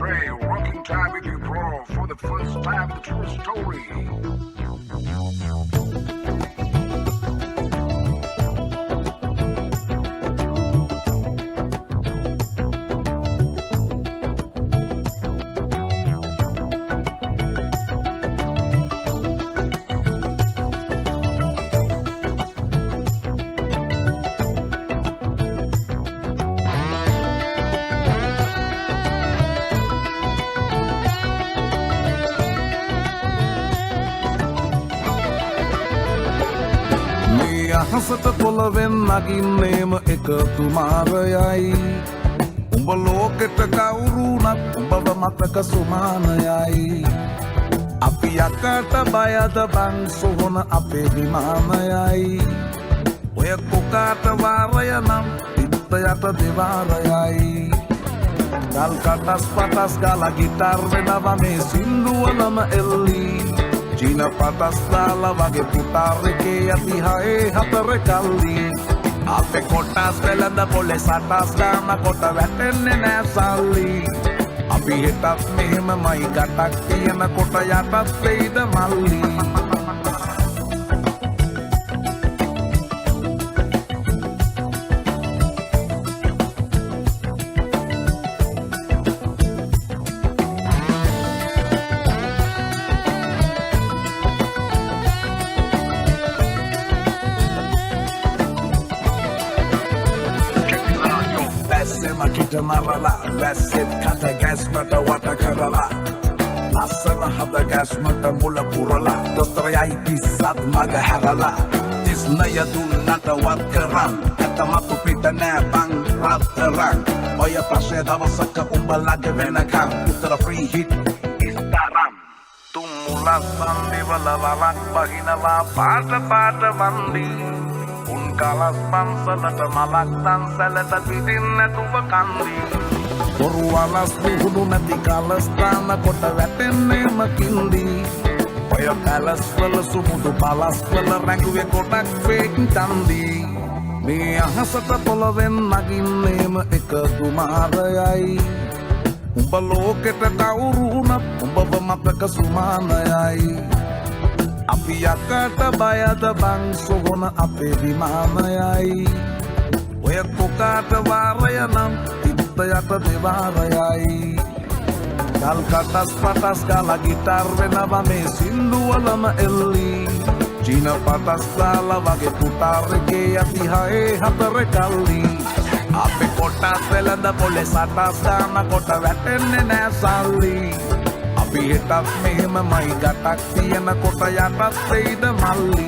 Dre, rocking time with you, bro. For the first time, the true story. අහසට පොළවෙන් නගින්නේම එකතු මාරයයි උඹ ලෝකෙට කවුරුනත් උඹව මතක සුමානයයි අපි යකට බයද බං සොහොන අපේ විමානයයි ඔය කොකාට වාරය නම් පිට යට දෙවාරයයි ගල් කටස් පටස් ගාලා ගිටාර් වෙනවා මේ සින්දුවලම එල්ලී චීන පටස් දාලා වගේ පුතාරකේ යති හයේ හතර කල්ලි අපේ කොටස් වෙලඳ පොලේ සටස් ගාන කොට වැටෙන්නේ නෑ සල්ලි අපි හෙටත් මෙහෙමමයි ගටක් තියෙන කොට යටත් වෙයිද මල්ලි Kita marala, lässet kata gas mata wata karala Lassana hada gas mata mula purala Dostra yai pisat maga harala Disnaya dunnata wat keran Kata matu pita bang rat terang Oya prashe davasaka umbalaga venakam Putra free hit istaram Tumula sandi vala lalak bahinava Pada vandi Kalas pansalata malaktan salata pitin නැතුව කන්දි පොරු වලස් විහුණු නැති කලස් තාන කොට වැටෙන්නේම කින්දි ඔය කලස් වල සුමුදු පලස් වල රැඟුවේ කොටක් wake තන්දි මේ අහසට පොළවෙන් නගින්නේම එකතු මාරයයි උඹ ලෝකෙට කවුරුනත් උඹව මතක සුමානයයි අපි යකට බයද බං සොහොන අපේ විමානයයි ඔය කොකාට වාරය නම් පිට යට දෙවාරයයි ගල් කටස් පටස් ගාලා ගිටාර් වෙනවා මේ සින්දුවලම එල්ලි චීන පටස් දාලා වගේ පුතාරකේ යති හයේ හතර කල්ලි අපේ කොටස් වෙලඳ පොලේ සටස් ගාන කොට වැටෙන්නේ නෑ සල්ලි අපි හෙටත් මෙහෙමමයි ගටක් තියෙන කොට යටත් වෙයිද මල්ලි